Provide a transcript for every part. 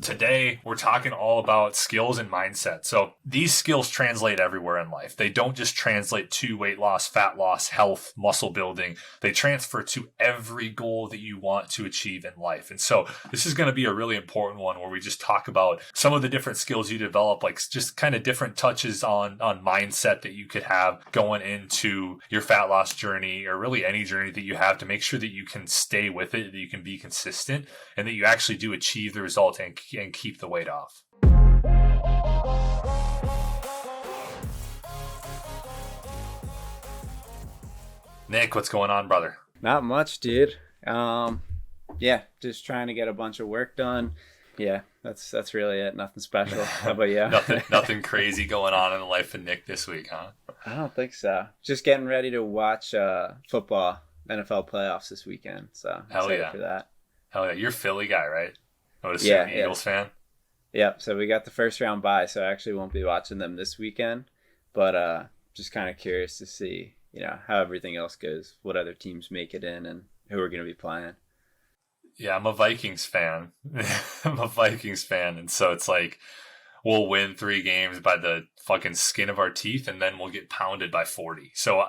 Today, we're talking all about skills and mindset. So these skills translate everywhere in life. They don't just translate to weight loss, fat loss, health, muscle building. They transfer to every goal that you want to achieve in life. And so this is going to be a really important one where we just talk about some of the different skills you develop, like just kind of different touches on mindset that you could have going into your fat loss journey, or really any journey that you have, to make sure that you can stay with it, that you can be consistent, and that you actually do achieve the result and keep the weight off. Nick, what's going on, brother? Not much, dude. Yeah, just trying to get a bunch of work done. Yeah, that's really it. Nothing special. How about you? nothing crazy going on in the life of Nick this week, huh? I don't think so. Just getting ready to watch football, NFL playoffs this weekend. So excited for that. Hell yeah. You're a Philly guy, right? I would assume Eagles fan. Yep. So we got the first round bye, so I actually won't be watching them this weekend. But just kind of curious to see, how everything else goes, what other teams make it in, and who are going to be playing. Yeah, I'm a Vikings fan. And so it's like we'll win 3 games by the fucking skin of our teeth, and then we'll get pounded by 40. So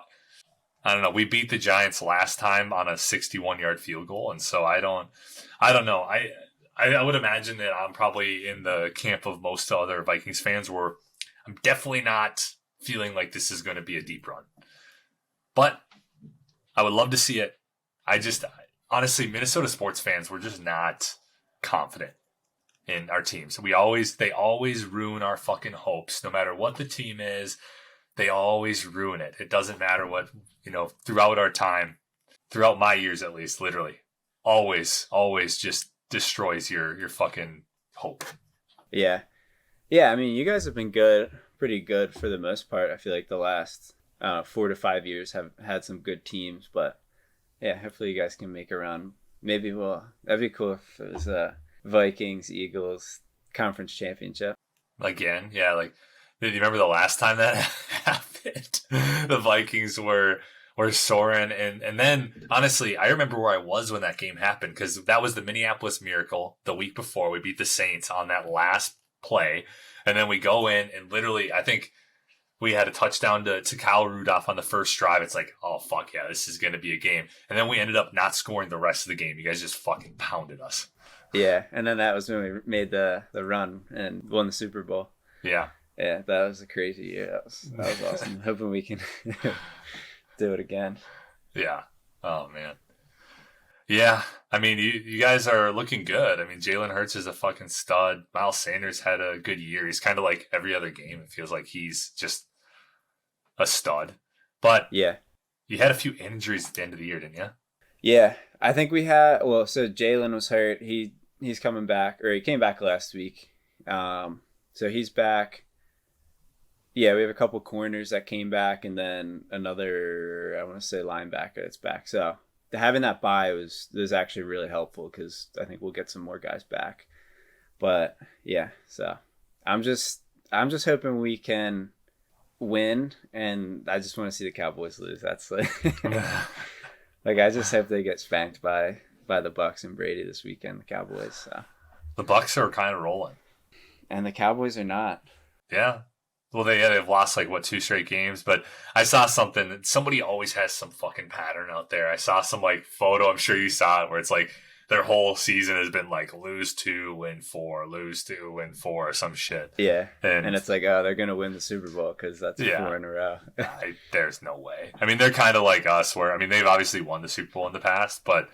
I don't know. We beat the Giants last time on a 61-yard field goal, and so I don't know. I would imagine that I'm probably in the camp of most other Vikings fans, where I'm definitely not feeling like this is going to be a deep run. But I would love to see it. Honestly, Minnesota sports fans, we're just not confident in our teams. They always ruin our fucking hopes. No matter what the team is, they always ruin it. It doesn't matter what, throughout our time, throughout my years at least, literally, always just destroys your fucking hope. Yeah. Yeah, I mean, you guys have been good, pretty good for the most part. I feel like the last 4 to 5 years have had some good teams, but yeah, hopefully you guys can make a run. Maybe that'd be cool if it was Vikings, Eagles conference championship. Again, yeah, do you remember the last time that happened? The Vikings were soaring, and then honestly, I remember where I was when that game happened, because that was the Minneapolis Miracle. The week before, we beat the Saints on that last play, and then we go in and literally, I think we had a touchdown to Kyle Rudolph on the first drive. It's like, oh fuck yeah, this is going to be a game. And then we ended up not scoring the rest of the game. You guys just fucking pounded us. Yeah, and then that was when we made the run and won the Super Bowl. Yeah. Yeah, that was a crazy year. That was awesome. Hoping we can do it again. Yeah. Oh, man. Yeah. I mean, you guys are looking good. I mean, Jalen Hurts is a fucking stud. Miles Sanders had a good year. He's kind of like every other game. It feels like he's just a stud. But yeah, you had a few injuries at the end of the year, didn't you? Yeah. I think we had, so Jalen was hurt. He's coming back, or he came back last week. So he's back. Yeah, we have a couple corners that came back, and then another, I want to say, linebacker that's back. So having that bye was actually really helpful, because I think we'll get some more guys back. But yeah, so I'm just hoping we can win, and I just want to see the Cowboys lose. That's like, I just hope they get spanked by the Bucs and Brady this weekend. The Cowboys. So. The Bucs are kind of rolling, and the Cowboys are not. Yeah. Well, they've lost 2 straight games, but I saw something. Somebody always has some fucking pattern out there. I saw some photo. I'm sure you saw it, where it's their whole season has been lose 2, win 4, lose 2, win 4, or some shit. Yeah, and it's they're gonna win the Super Bowl because that's 4 in a row. There's no way. I mean, they're kind of like us, where they've obviously won the Super Bowl in the past, but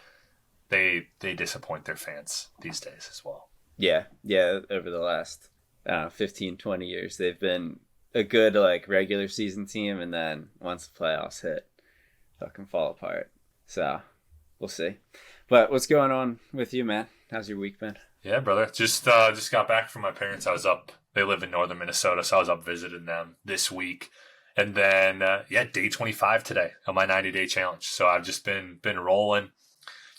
they disappoint their fans these days as well. Yeah. Over the last 15, 20 years, they've been a good regular season team, and then once the playoffs hit, fucking fall apart. So we'll see. But what's going on with you, man? How's your week been? Yeah, brother. Just got back from my parents. I was up. They live in northern Minnesota, so I was up visiting them this week. And then day 25 today on my 90-day challenge. So I've just been rolling.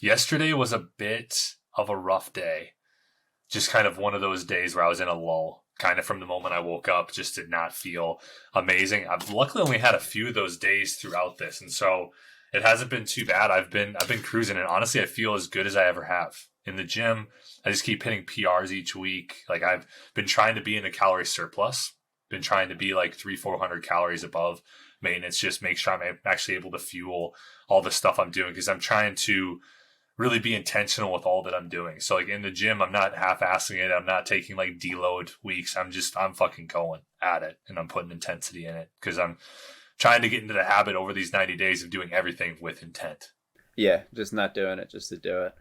Yesterday was a bit of a rough day. Just kind of one of those days where I was in a lull. Kind of from the moment I woke up, just did not feel amazing. I've luckily only had a few of those days throughout this, and so it hasn't been too bad. I've been cruising, and honestly, I feel as good as I ever have. in the gym. I just keep hitting PRs each week. Like I've been trying to be in a calorie surplus, been trying to be like 300-400 calories above maintenance, just make sure I'm actually able to fuel all the stuff I'm doing, because I'm trying to really be intentional with all that I'm doing. So like in the gym, I'm not half-assing it. I'm not taking like deload weeks. I'm fucking going at it, and I'm putting intensity in it because I'm trying to get into the habit over these 90 days of doing everything with intent. Yeah, just not doing it just to do it.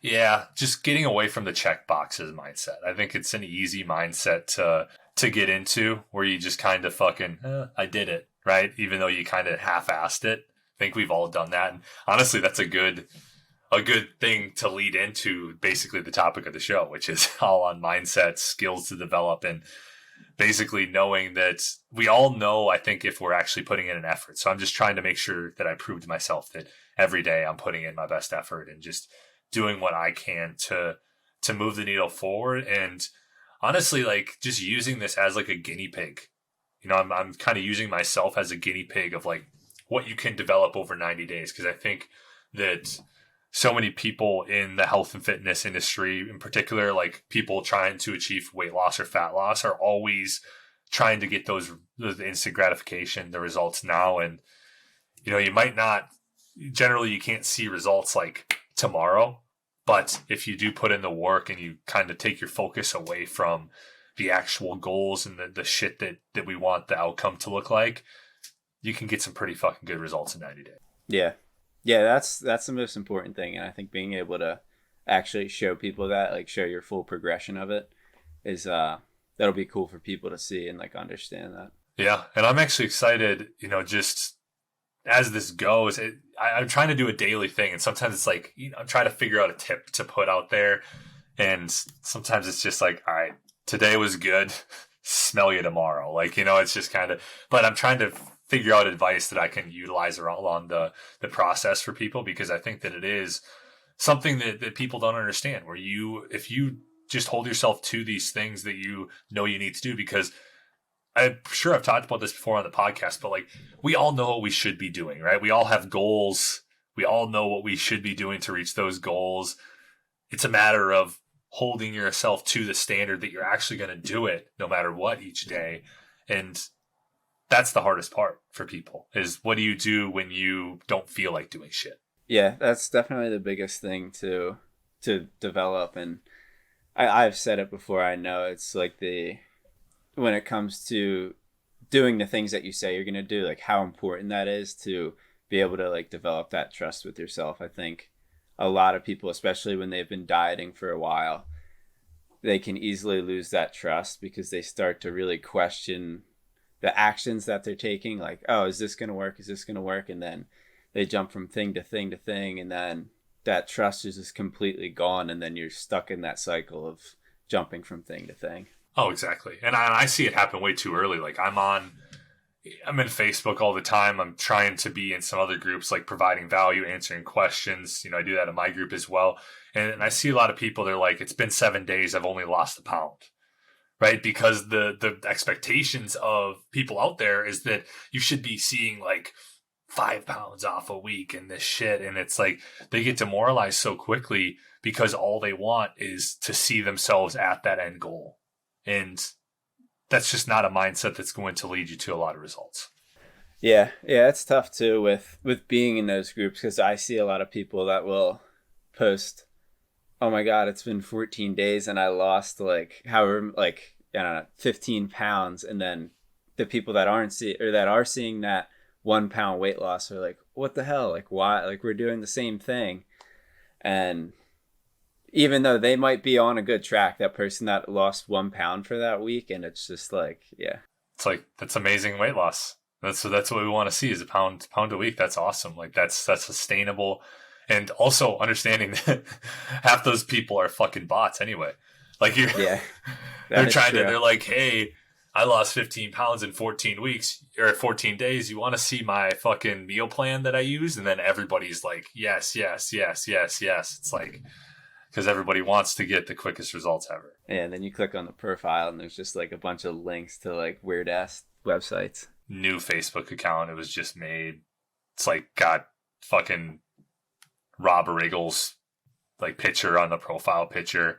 Yeah, just getting away from the check boxes mindset. I think it's an easy mindset to get into, where you just kind of fucking, I did it, right? Even though you kind of half-assed it. I think we've all done that. And honestly, that's a good thing to lead into basically the topic of the show, which is all on mindset, skills to develop, and basically knowing that we all know, I think, if we're actually putting in an effort. So I'm just trying to make sure that I prove to myself that every day I'm putting in my best effort and just doing what I can to move the needle forward. And honestly, like just using this as like a guinea pig. You know, I'm kind of using myself as a guinea pig of like what you can develop over 90 days. Because I think that so many people in the health and fitness industry, in particular, like people trying to achieve weight loss or fat loss, are always trying to get those instant gratification, the results now. And, you know, you might not, generally you can't see results like tomorrow, but if you do put in the work and you kind of take your focus away from the actual goals and the shit that we want the outcome to look like, you can get some pretty fucking good results in 90 days. Yeah. Yeah, that's the most important thing. And I think being able to actually show people that, like show your full progression of it, is that'll be cool for people to see and like understand that. Yeah. And I'm actually excited, you know, just as this goes, I'm trying to do a daily thing. And sometimes it's like, you know, I'm trying to figure out a tip to put out there. And sometimes it's just like, all right, today was good. Smell you tomorrow. Like, you know, it's just kind of, but I'm trying to figure out advice that I can utilize along the process for people, because I think that it is something that people don't understand, where if you just hold yourself to these things that you know you need to do, because I'm sure I've talked about this before on the podcast, but like we all know what we should be doing, right? We all have goals. We all know what we should be doing to reach those goals. It's a matter of holding yourself to the standard that you're actually going to do it no matter what each day. And that's the hardest part for people, is what do you do when you don't feel like doing shit? Yeah, that's definitely the biggest thing to develop. And I've said it before. I know it's like when it comes to doing the things that you say you're going to do, like how important that is to be able to like develop that trust with yourself. I think a lot of people, especially when they've been dieting for a while, they can easily lose that trust because they start to really question the actions that they're taking. Like, oh, is this going to work? Is this going to work? And then they jump from thing to thing to thing. And then that trust is just completely gone. And then you're stuck in that cycle of jumping from thing to thing. Oh, exactly. And I see it happen way too early. Like I'm in Facebook all the time. I'm trying to be in some other groups, like providing value, answering questions. You know, I do that in my group as well. And I see a lot of people, they're like, it's been 7 days. I've only lost a pound. Right? Because the expectations of people out there is that you should be seeing like 5 pounds off a week and this shit. And it's like they get demoralized so quickly because all they want is to see themselves at that end goal. And that's just not a mindset that's going to lead you to a lot of results. Yeah, it's tough too with being in those groups, because I see a lot of people that will post, oh my God, it's been 14 days and I lost like however, like, I don't know, 15 pounds. And then the people that are seeing that 1 pound weight loss are like, what the hell? Like, why? Like, we're doing the same thing. And even though they might be on a good track, that person that lost 1 pound for that week, and it's just like, yeah. It's like, that's amazing weight loss. That's what we want to see, is a pound a week. That's awesome. Like that's sustainable. And also understanding that half those people are fucking bots anyway. Like they're like, hey, I lost 15 pounds in 14 weeks or 14 days. You want to see my fucking meal plan that I use? And then everybody's like, yes. It's like, because everybody wants to get the quickest results ever. Yeah, and then you click on the profile and there's just like a bunch of links to like weird ass websites. New Facebook account. It was just made. It's like got fucking Rob Riggle's like picture on the profile picture.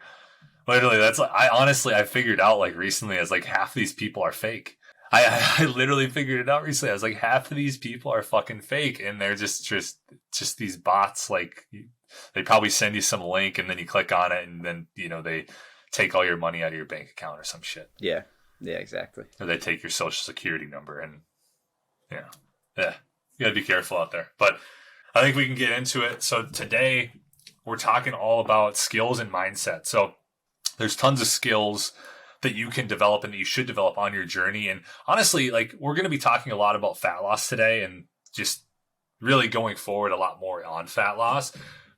Literally, that's like, I figured out like recently as like half these people are fake. I literally figured it out recently. I was like, half of these people are fucking fake, and they're just these bots. Like, they probably send you some link, and then you click on it, and then they take all your money out of your bank account or some shit. Yeah, exactly. Or they take your social security number, and yeah, you gotta be careful out there. But I think we can get into it. So today we're talking all about skills and mindset. So there's tons of skills that you can develop and that you should develop on your journey. And honestly, like, we're going to be talking a lot about fat loss today and just really going forward a lot more on fat loss.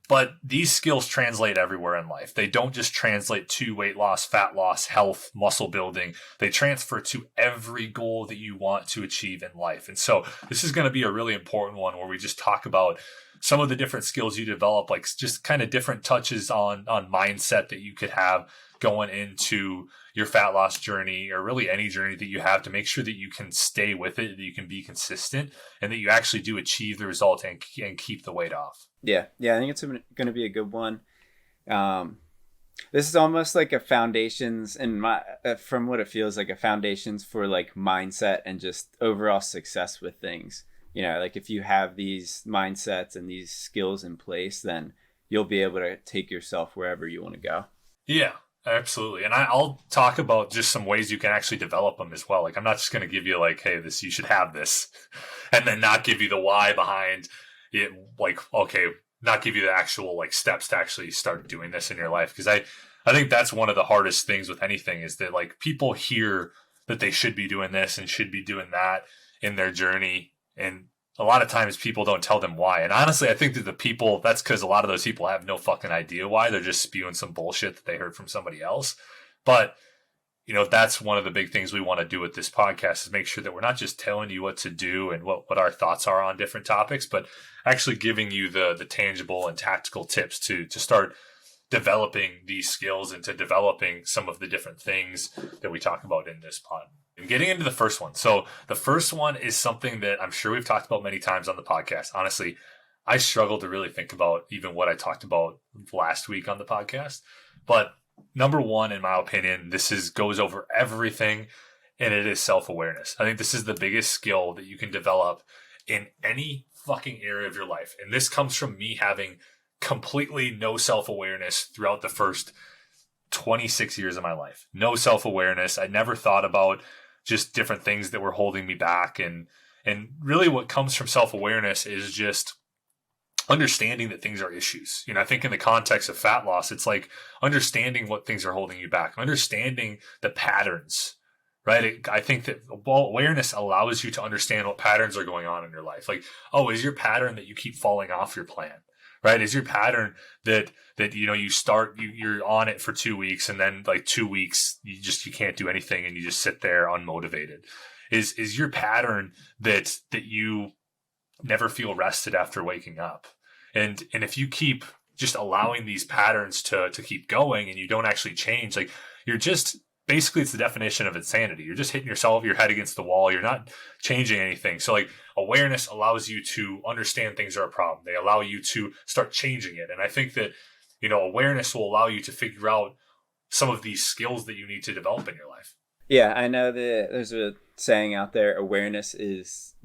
But these skills translate everywhere in life. They don't just translate to weight loss, fat loss, health, muscle building. They transfer to every goal that you want to achieve in life. And so this is going to be a really important one where we just talk about some of the different skills you develop, like just kind of different touches on mindset that you could have going into your fat loss journey, or really any journey that you have, to make sure that you can stay with it, that you can be consistent, and that you actually do achieve the result and keep the weight off. Yeah, I think it's going to be a good one. This is almost like a foundations, and from what it feels like, a foundations for like mindset and just overall success with things. Like if you have these mindsets and these skills in place, then you'll be able to take yourself wherever you want to go. Yeah, absolutely. And I'll talk about just some ways you can actually develop them as well. Like, I'm not just going to give you like, hey, you should have this, and then not give you the why behind it. Like, okay, not give you the actual like steps to actually start doing this in your life. Because I think that's one of the hardest things with anything, is that like people hear that they should be doing this and should be doing that in their journey. And a lot of times people don't tell them why. And honestly, I think that that's because a lot of those people have no fucking idea why. They're just spewing some bullshit that they heard from somebody else. But, that's one of the big things we want to do with this podcast, is make sure that we're not just telling you what to do and what our thoughts are on different topics, but actually giving you the tangible and tactical tips to start developing these skills and to developing some of the different things that we talk about in this pod. And getting into the first one. So the first one is something that I'm sure we've talked about many times on the podcast. Honestly, I struggle to really think about even what I talked about last week on the podcast. But number one, in my opinion, goes over everything, and it is self-awareness. I think this is the biggest skill that you can develop in any fucking area of your life. And this comes from me having completely no self-awareness throughout the first 26 years of my life. No self-awareness. I never thought about just different things that were holding me back. And really what comes from self-awareness is just understanding that things are issues. I think in the context of fat loss, it's like understanding what things are holding you back, understanding the patterns, right? I think that awareness allows you to understand what patterns are going on in your life. Like, oh, is your pattern that you keep falling off your plan? Right? Is your pattern that you're on it for 2 weeks, and then like 2 weeks you can't do anything and you just sit there unmotivated? Is your pattern that you never feel rested after waking up? And if you keep just allowing these patterns to keep going and you don't actually change, like, you're just basically, it's the definition of insanity. You're just hitting your head against the wall. You're not changing anything. So like, awareness allows you to understand things are a problem. They allow you to start changing it. And I think that, awareness will allow you to figure out some of these skills that you need to develop in your life. Yeah, I know that there's a saying out there, awareness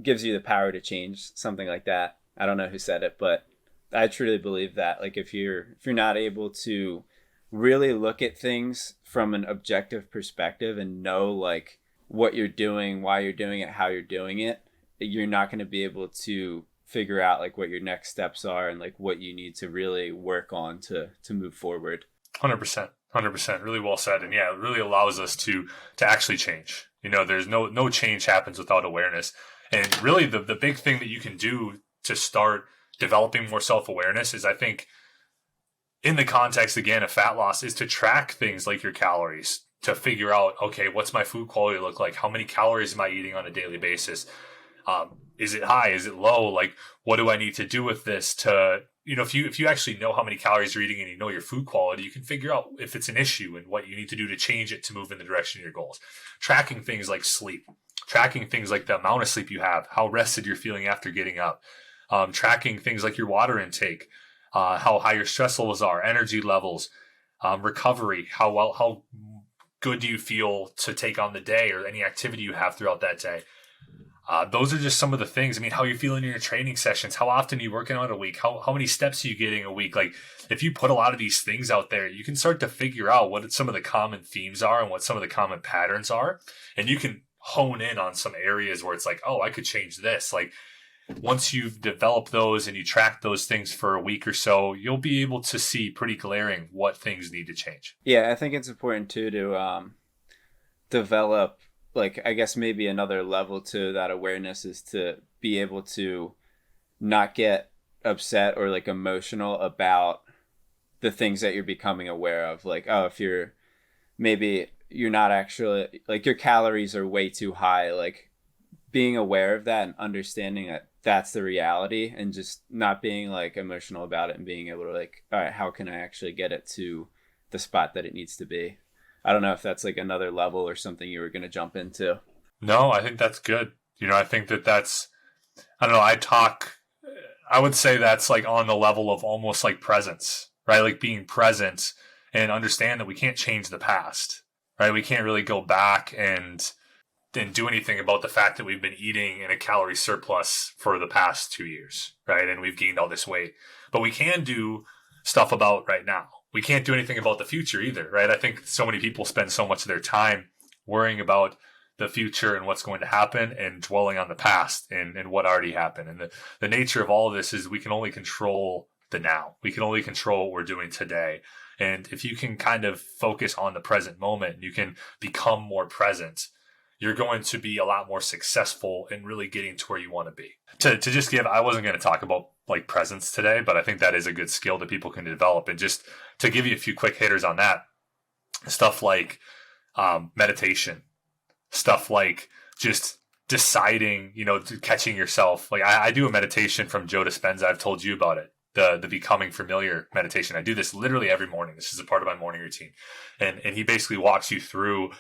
gives you the power to change, something like that. I don't know who said it, but I truly believe that. Like, if you're not able to really look at things from an objective perspective and know like what you're doing, why you're doing it, how you're doing it, you're not going to be able to figure out like what your next steps are and like what you need to really work on to move forward. 100%. Really well said. And yeah, it really allows us to actually change. There's no change happens without awareness. And really the big thing that you can do to start developing more self-awareness is, I think, in the context, again, of fat loss, is to track things like your calories, to figure out, okay, what's my food quality look like? How many calories am I eating on a daily basis? Is it high? Is it low? Like, what do I need to do with this to, if you actually know how many calories you're eating and you know your food quality, you can figure out if it's an issue and what you need to do to change it to move in the direction of your goals. Tracking things like sleep, tracking things like the amount of sleep you have, how rested you're feeling after getting up, tracking things like your water intake, how high your stress levels are, energy levels, recovery, how good do you feel to take on the day or any activity you have throughout that day. Those are just some of the things. I mean, how you feeling in your training sessions? How often are you working out a week? How many steps are you getting a week? Like, if you put a lot of these things out there, you can start to figure out what some of the common themes are and what some of the common patterns are. And you can hone in on some areas where it's like, oh, I could change this. Like, once you've developed those and you track those things for a week or so, you'll be able to see pretty glaring what things need to change. Yeah, I think it's important too to develop, like, I guess maybe another level to that awareness is to be able to not get upset or like emotional about the things that you're becoming aware of. Like, oh, if you're not actually, like, your calories are way too high, like being aware of that and understanding that that's the reality and just not being like emotional about it and being able to like, all right, how can I actually get it to the spot that it needs to be? I don't know if that's like another level or something you were going to jump into. No, I think that's good. I think that's, I don't know, I would say that's like on the level of almost like presence, right? Like being present and understand that we can't change the past, right? We can't really go back and do anything about the fact that we've been eating in a calorie surplus for the past 2 years, right? And we've gained all this weight. But we can do stuff about right now. We can't do anything about the future either, right? I think so many people spend so much of their time worrying about the future and what's going to happen and dwelling on the past and what already happened. And the nature of all of this is we can only control the now. We can only control what we're doing today. And if you can kind of focus on the present moment, you can become more present, you're going to be a lot more successful in really getting to where you want to be. To just give, I wasn't going to talk about like presence today, but I think that is a good skill that people can develop. And just to give you a few quick hitters on that, stuff like meditation, stuff like just deciding, catching yourself. Like I do a meditation from Joe Dispenza. I've told you about it. The becoming familiar meditation. I do this literally every morning. This is a part of my morning routine. And he basically walks you through,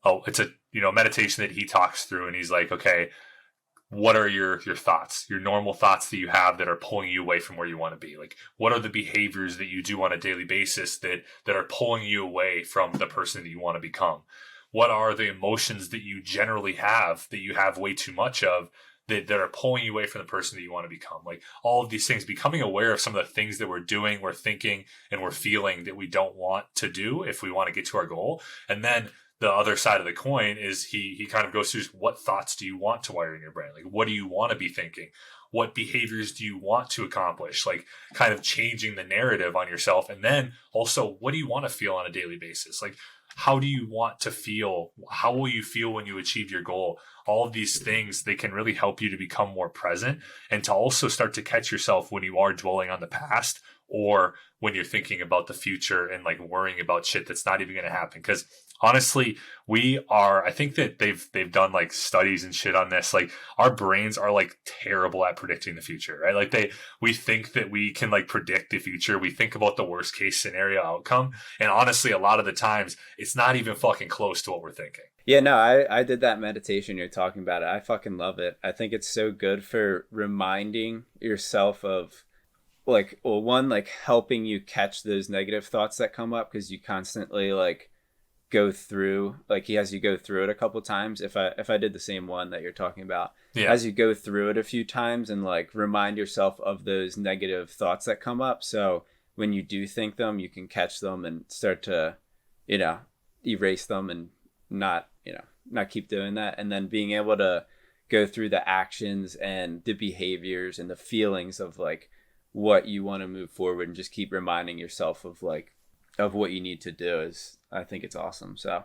it's a meditation that he talks through, and he's like, okay, what are your thoughts, your normal thoughts that you have that are pulling you away from where you want to be? Like, what are the behaviors that you do on a daily basis that are pulling you away from the person that you want to become? What are the emotions that you generally have that you have way too much of that are pulling you away from the person that you want to become? Like, all of these things, becoming aware of some of the things that we're doing, we're thinking, and we're feeling that we don't want to do if we want to get to our goal. And then the other side of the coin is he kind of goes through what thoughts do you want to wire in your brain? Like, what do you want to be thinking? What behaviors do you want to accomplish? Like, kind of changing the narrative on yourself. And then also, what do you want to feel on a daily basis? Like, how do you want to feel? How will you feel when you achieve your goal? All of these things, they can really help you to become more present and to also start to catch yourself when you are dwelling on the past or when you're thinking about the future and like worrying about shit that's not even going to happen. Because honestly, I think that they've done like studies and shit on this. Like, our brains are like terrible at predicting the future, right? Like we think that we can like predict the future. We think about the worst case scenario outcome. And honestly, a lot of the times it's not even fucking close to what we're thinking. Yeah, no, I did that meditation you're talking about. I fucking love it. I think it's so good for reminding yourself of like, well, one, like helping you catch those negative thoughts that come up because you constantly like go through, like he has you go through it a couple times. If I did the same one that you're talking about, yeah, as you go through it a few times and like remind yourself of those negative thoughts that come up. So when you do think them, you can catch them and start to, erase them and not keep doing that. And then being able to go through the actions and the behaviors and the feelings of like what you want to move forward and just keep reminding yourself of what you need to do is, I think it's awesome. So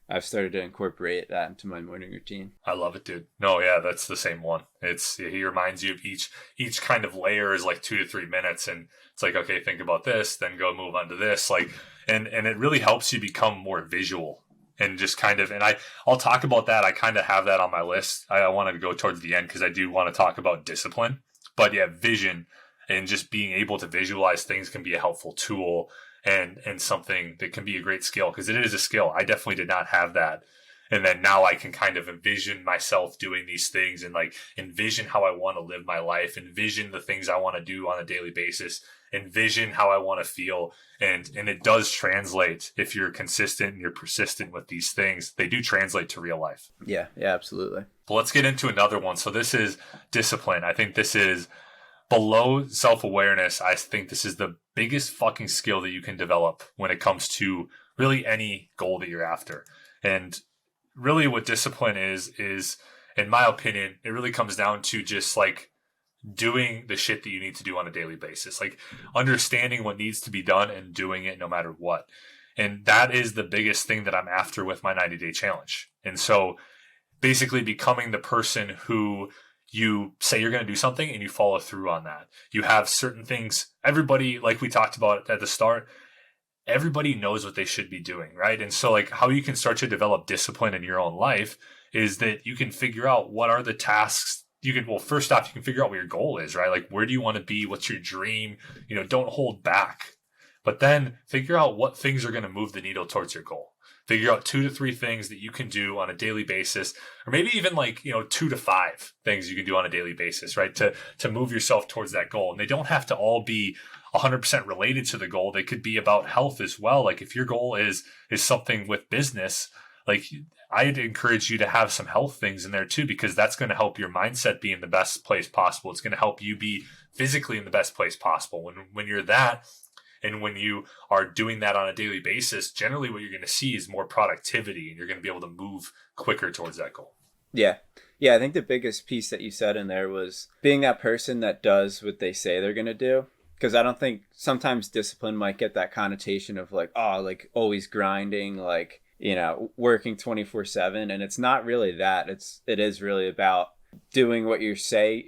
I've started to incorporate that into my morning routine. I love it, dude. No, yeah, that's the same one. He reminds you of each kind of layer is like 2 to 3 minutes, and it's like, okay, think about this, then go move on to this, like, and it really helps you become more visual and just kind of, and I'll talk about that. I kind of have that on my list. I wanted to go towards the end because I do want to talk about discipline, but yeah, vision and just being able to visualize things can be a helpful tool and something that can be a great skill because it is a skill. I definitely did not have that And then now I can kind of envision myself doing these things and like envision how I want to live my life, envision the things I want to do on a daily basis, envision how I want to feel. And it does translate if you're consistent and you're persistent with these things. They do translate to real life. Yeah, absolutely. But let's get into another one. So this is discipline. I think this is below self-awareness. I think this is the biggest fucking skill that you can develop when it comes to really any goal that you're after. And really what discipline is, in my opinion, it really comes down to just like doing the shit that you need to do on a daily basis, like understanding what needs to be done and doing it no matter what. And that is the biggest thing that I'm after with my 90-day challenge. And so basically becoming the person who you say you're going to do something and you follow through on that. You have certain things, everybody, like we talked about at the start, everybody knows what they should be doing, right? And so like how you can start to develop discipline in your own life is that you can figure out what are the tasks first off, you can figure out what your goal is, right? Like, where do you want to be? What's your dream? Don't hold back, but then figure out what things are going to move the needle towards your goal. Figure out 2 to 3 things that you can do on a daily basis, or maybe even like, 2 to 5 things you can do on a daily basis, right? To move yourself towards that goal. And they don't have to all be 100% related to the goal. They could be about health as well. Like if your goal is something with business, like I'd encourage you to have some health things in there too, because that's going to help your mindset be in the best place possible. It's going to help you be physically in the best place possible. When you're that, and when you are doing that on a daily basis, generally what you're going to see is more productivity and you're going to be able to move quicker towards that goal. Yeah. Yeah. I think the biggest piece that you said in there was being that person that does what they say they're going to do. Because I don't think sometimes discipline might get that connotation of like, oh, like always grinding, like, working 24/7. And it's not really that. It is really about doing what you said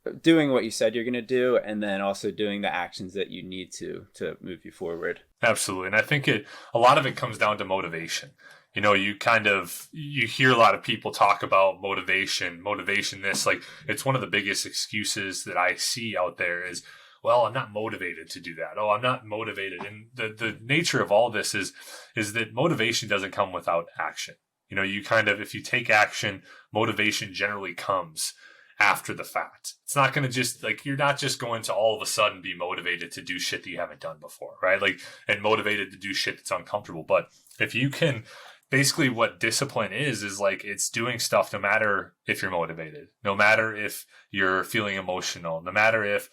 you're going to do, and then also doing the actions that you need to move you forward. Absolutely. And I think a lot of it comes down to motivation. You hear a lot of people talk about motivation this, like it's one of the biggest excuses that I see out there is, well, I'm not motivated to do that. Oh, I'm not motivated. And the nature of all this is that motivation doesn't come without action. If you take action, motivation generally comes after the fact. It's not going to just like, you're not just going to all of a sudden be motivated to do shit that you haven't done before, right? Like, and motivated to do shit that's uncomfortable. But if you can, basically what discipline is like, it's doing stuff no matter if you're motivated, no matter if you're feeling emotional, no matter if,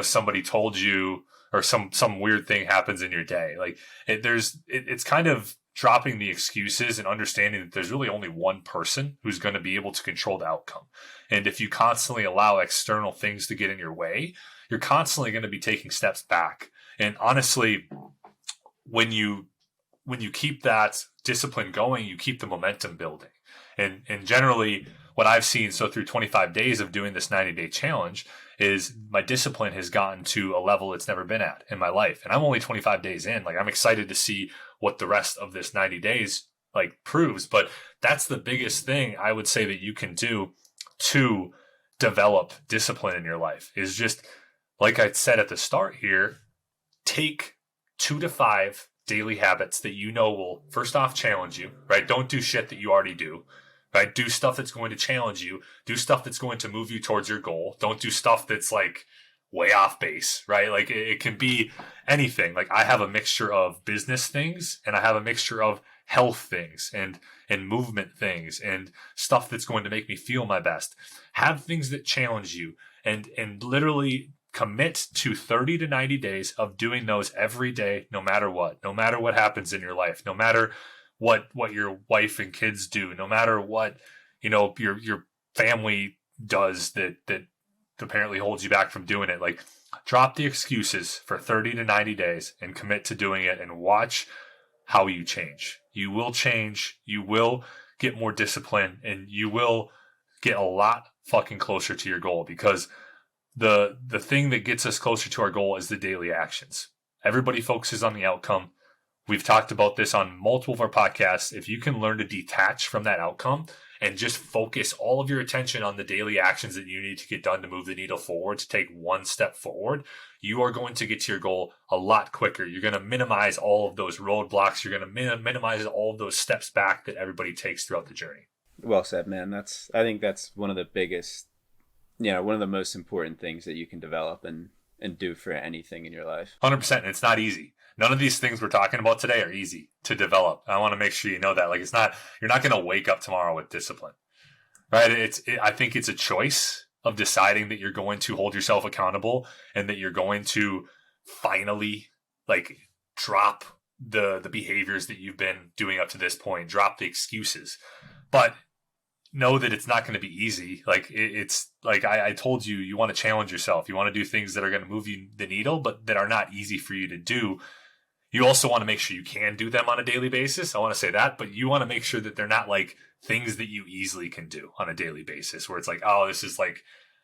somebody told you or some weird thing happens in your day. Like it's kind of dropping the excuses and understanding that there's really only one person who's going to be able to control the outcome. And if you constantly allow external things to get in your way, you're constantly going to be taking steps back. And honestly, when you keep that discipline going, you keep the momentum building. And generally what I've seen, so through 25 days of doing this 90-day challenge, is my discipline has gotten to a level it's never been at in my life. And I'm only 25 days in. Like, I'm excited to see what the rest of this 90 days like proves. But that's the biggest thing I would say that you can do to develop discipline in your life is just, like I said at the start here, take 2 to 5 daily habits that will first off challenge you, right? Don't do shit that you already do. Right? Do stuff that's going to challenge you. Do stuff that's going to move you towards your goal. Don't do stuff that's like way off base, right? Like it can be anything. Like I have a mixture of business things and I have a mixture of health things and movement things and stuff that's going to make me feel my best. Have things that challenge you and literally commit to 30 to 90 days of doing those every day, no matter what happens in your life, no matter what your wife and kids do, no matter what, your family does that apparently holds you back from doing it. Like, drop the excuses for 30 to 90 days and commit to doing it and watch how you change. You will change. You will get more discipline and you will get a lot fucking closer to your goal, because the thing that gets us closer to our goal is the daily actions. Everybody focuses on the outcome. We've talked about this on multiple of our podcasts. If you can learn to detach from that outcome and just focus all of your attention on the daily actions that you need to get done to move the needle forward, to take one step forward, you are going to get to your goal a lot quicker. You're going to minimize all of those roadblocks. You're going to minimize all of those steps back that everybody takes throughout the journey. Well said, man. I think that's one of the biggest, one of the most important things that you can develop and do for anything in your life. 100%. And it's not easy. None of these things we're talking about today are easy to develop. I want to make sure you know that. Like, you're not going to wake up tomorrow with discipline, right? I think it's a choice of deciding that you're going to hold yourself accountable and that you're going to finally like drop the behaviors that you've been doing up to this point, drop the excuses, but know that it's not going to be easy. Like it's like I told you, you want to challenge yourself. You want to do things that are going to move you the needle, but that are not easy for you to do. You also want to make sure you can do them on a daily basis. I want to say that, but you want to make sure that they're not like things that you easily can do on a daily basis where it's like, oh, this is like,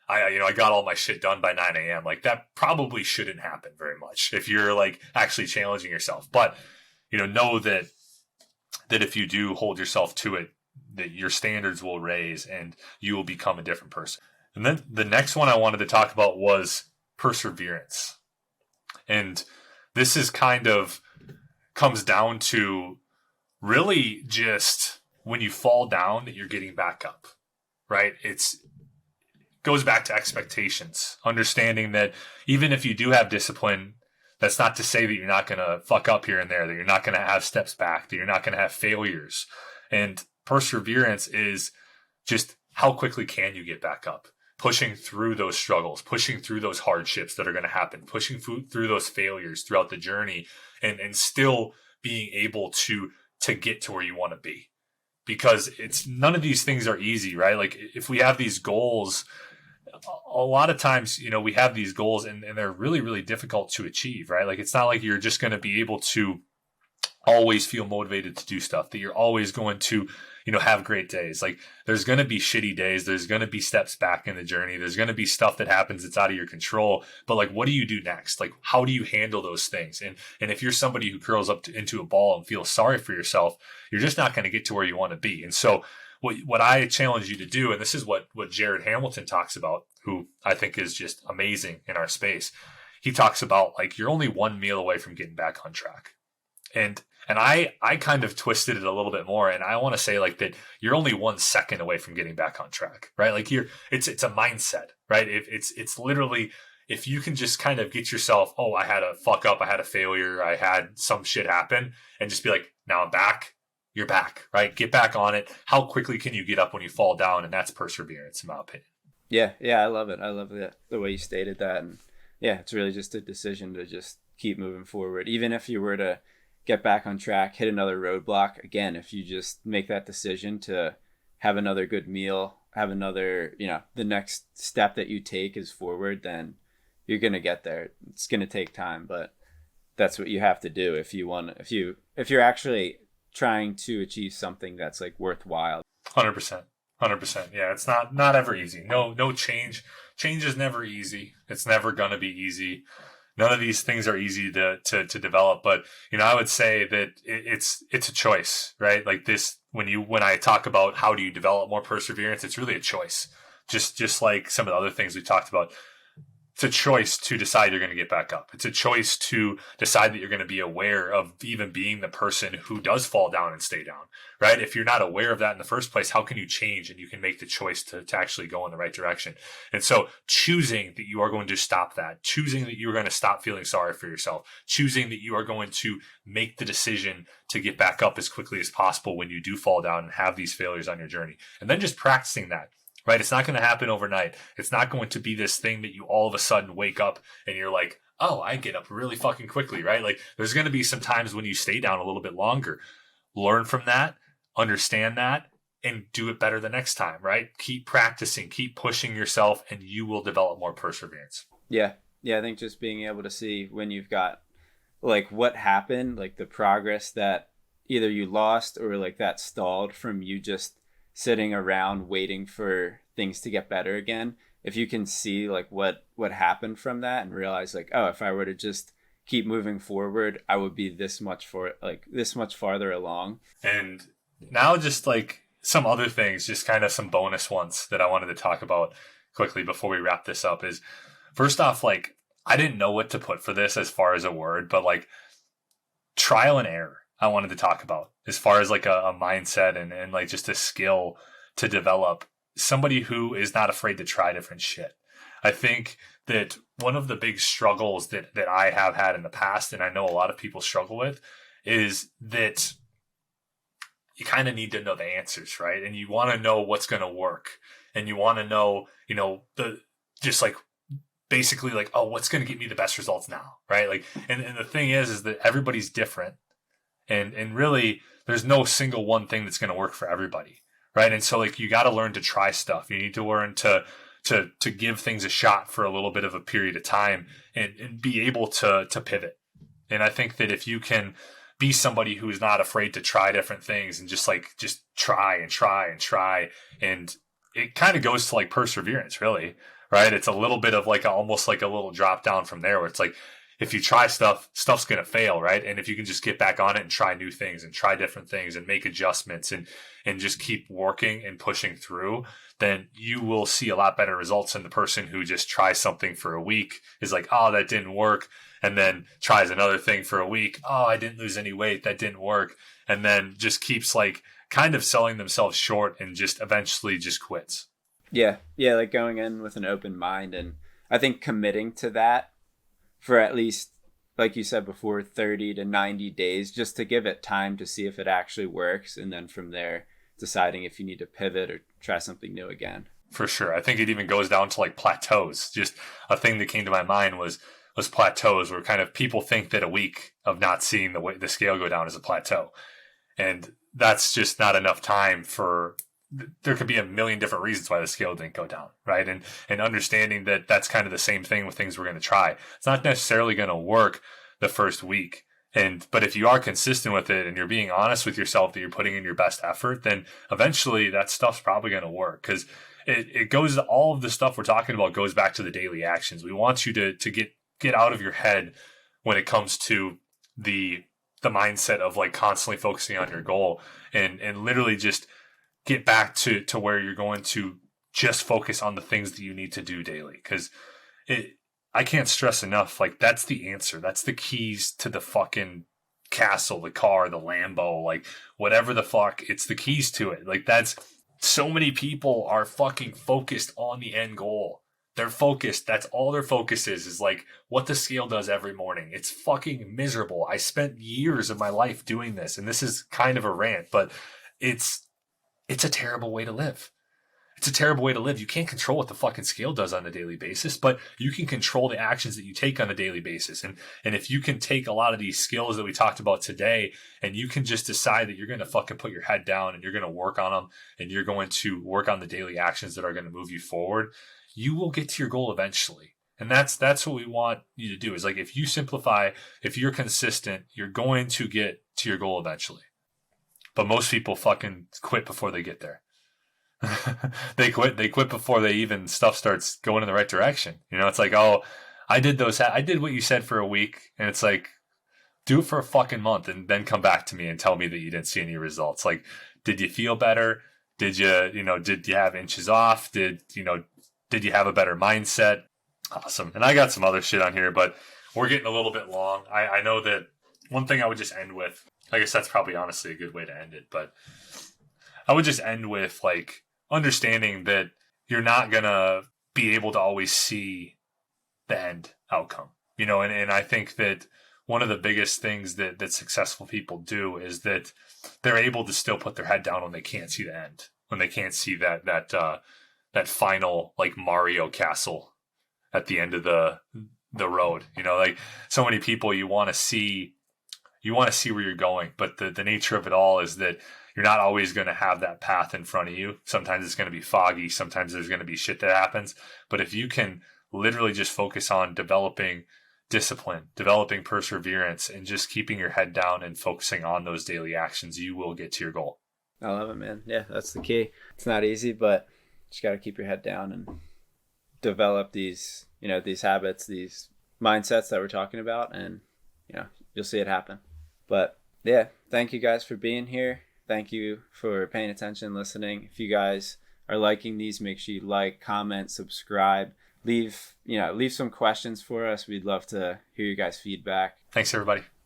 I got all my shit done by 9 a.m. Like that probably shouldn't happen very much if you're like actually challenging yourself. But, know that if you do hold yourself to it, that your standards will raise and you will become a different person. And then the next one I wanted to talk about was perseverance. And this is kind of comes down to really just when you fall down that you're getting back up, right? Goes back to expectations, understanding that even if you do have discipline, that's not to say that you're not going to fuck up here and there, that you're not going to have steps back, that you're not going to have failures. And perseverance is just how quickly can you get back up? Pushing through those struggles, pushing through those hardships that are going to happen, pushing through those failures throughout the journey and still being able to get to where you want to be. Because none of these things are easy, right? Like if we have these goals, a lot of times, we have these goals and they're really, really difficult to achieve, right? Like it's not like you're just going to be able to always feel motivated to do stuff, that you're always going to, have great days. Like there's going to be shitty days. There's going to be steps back in the journey. There's going to be stuff that happens that's out of your control. But like, what do you do next? Like, how do you handle those things? And if you're somebody who curls up into a ball and feels sorry for yourself, you're just not going to get to where you want to be. And so what I challenge you to do, and this is what Jared Hamilton talks about, who I think is just amazing in our space. He talks about like, you're only one meal away from getting back on track. And I kind of twisted it a little bit more. And I want to say like that you're only 1 second away from getting back on track, right? Like it's a mindset, right? It's literally, if you can just kind of get yourself, oh, I had a fuck up. I had a failure. I had some shit happen and just be like, now I'm back. You're back, right? Get back on it. How quickly can you get up when you fall down? And that's perseverance, in my opinion. Yeah. I love it. I love the way you stated that. And yeah, it's really just a decision to just keep moving forward. Even if you were to get back on track, hit another roadblock. Again, if you just make that decision to have another good meal, have another, the next step that you take is forward, then you're going to get there. It's going to take time, but that's what you have to do if you're actually trying to achieve something that's like worthwhile. 100%. Yeah. It's not ever easy. No change. Change is never easy. It's never going to be easy. None of these things are easy to develop, but I would say that it's a choice, right? Like this, when I talk about how do you develop more perseverance, it's really a choice. Just like some of the other things we talked about. It's a choice to decide you're going to get back up. It's a choice to decide that you're going to be aware of even being the person who does fall down and stay down, right? If you're not aware of that in the first place, how can you change and you can make the choice to actually go in the right direction? And so choosing that you are going to stop that, choosing that you are going to stop feeling sorry for yourself, choosing that you are going to make the decision to get back up as quickly as possible when you do fall down and have these failures on your journey. And then just practicing that. Right? It's not going to happen overnight. It's not going to be this thing that you all of a sudden wake up and you're like, oh, I get up really fucking quickly, right? Like there's going to be some times when you stay down a little bit longer. Learn from that, understand that, and do it better the next time, right? Keep practicing, keep pushing yourself, and you will develop more perseverance. Yeah. I think just being able to see when you've got like what happened, like the progress that either you lost or like that stalled from you just sitting around waiting for things to get better again. If you can see like what happened from that and realize like, oh, if I were to just keep moving forward, I would be this much farther along. And now just like some other things, just kind of some bonus ones that I wanted to talk about quickly before we wrap this up is, first off, like, I didn't know what to put for this as far as a word, but like trial and error I wanted to talk about as far as like a mindset and like just a skill to develop, somebody who is not afraid to try different shit. I think that one of the big struggles that I have had in the past, and I know a lot of people struggle with, is that you kind of need to know the answers, right? And you want to know what's going to work, and you want to know, the just like basically like, oh, what's going to get me the best results now, right? Like, and the thing is that everybody's different, and really there's no single one thing that's going to work for everybody, right? And so like you got to learn to try stuff. You need to learn to give things a shot for a little bit of a period of time and be able to pivot. And I think that if you can be somebody who's not afraid to try different things and just try and try and try, and it kind of goes to like perseverance, really, right? It's a little bit of like almost like a little drop down from there, where it's like, if you try stuff's going to fail, right? And if you can just get back on it and try new things and try different things and make adjustments and just keep working and pushing through, then you will see a lot better results than the person who just tries something for a week, is like, oh, that didn't work. And then tries another thing for a week. Oh, I didn't lose any weight. That didn't work. And then just keeps like kind of selling themselves short and just eventually just quits. Yeah. Yeah. Like going in with an open mind. And I think committing to that for at least, like you said before, 30 to 90 days, just to give it time to see if it actually works. And then from there, deciding if you need to pivot or try something new again. For sure. I think it even goes down to like plateaus. Just a thing that came to my mind was plateaus, where kind of people think that a week of not seeing the scale go down is a plateau. And that's just not enough time for, there could be a million different reasons why the scale didn't go down, right? And understanding that that's kind of the same thing with things we're going to try. It's not necessarily going to work the first week. But if you are consistent with it and you're being honest with yourself that you're putting in your best effort, then eventually that stuff's probably going to work, because it goes, all of the stuff we're talking about goes back to the daily actions. We want you to get out of your head when it comes to the mindset of like constantly focusing on your goal, and literally just get back to where you're going to just focus on the things that you need to do daily. Because I can't stress enough, like that's the answer. That's the keys to the fucking castle, the car, the Lambo, like whatever the fuck, it's the keys to it. Like that's, so many people are fucking focused on the end goal. They're focused. That's all their focus is like what the scale does every morning. It's fucking miserable. I spent years of my life doing this, and this is kind of a rant, but it's a terrible way to live. It's a terrible way to live. You can't control what the fucking scale does on a daily basis, but you can control the actions that you take on a daily basis. And if you can take a lot of these skills that we talked about today, and you can just decide that you're going to fucking put your head down and you're going to work on them, and you're going to work on the daily actions that are going to move you forward, you will get to your goal eventually. And that's what we want you to do, is like, if you simplify, if you're consistent, you're going to get to your goal eventually. But most people fucking quit before they get there. They quit before they even stuff starts going in the right direction. It's like, oh, I did what you said for a week, and it's like, do it for a fucking month and then come back to me and tell me that you didn't see any results. Like, did you feel better? Did you have inches off? Did you have a better mindset? Awesome. And I got some other shit on here, but we're getting a little bit long. I know that one thing I would just end with, I guess that's probably honestly a good way to end it, but I would just end with like understanding that you're not going to be able to always see the end outcome, and I think that one of the biggest things that successful people do is that they're able to still put their head down when they can't see the end, when they can't see that final like Mario castle at the end of the road. Like so many people, you want to see where you're going, but the nature of it all is that you're not always going to have that path in front of you. Sometimes it's going to be foggy. Sometimes there's going to be shit that happens. But if you can literally just focus on developing discipline, developing perseverance, and just keeping your head down and focusing on those daily actions, you will get to your goal. I love it, man. Yeah, that's the key. It's not easy, but you just got to keep your head down and develop these habits, these mindsets that we're talking about, and you'll see it happen. But yeah, thank you guys for being here. Thank you for paying attention, listening. If you guys are liking these, make sure you like, comment, subscribe, leave some questions for us. We'd love to hear you guys' feedback. Thanks, everybody.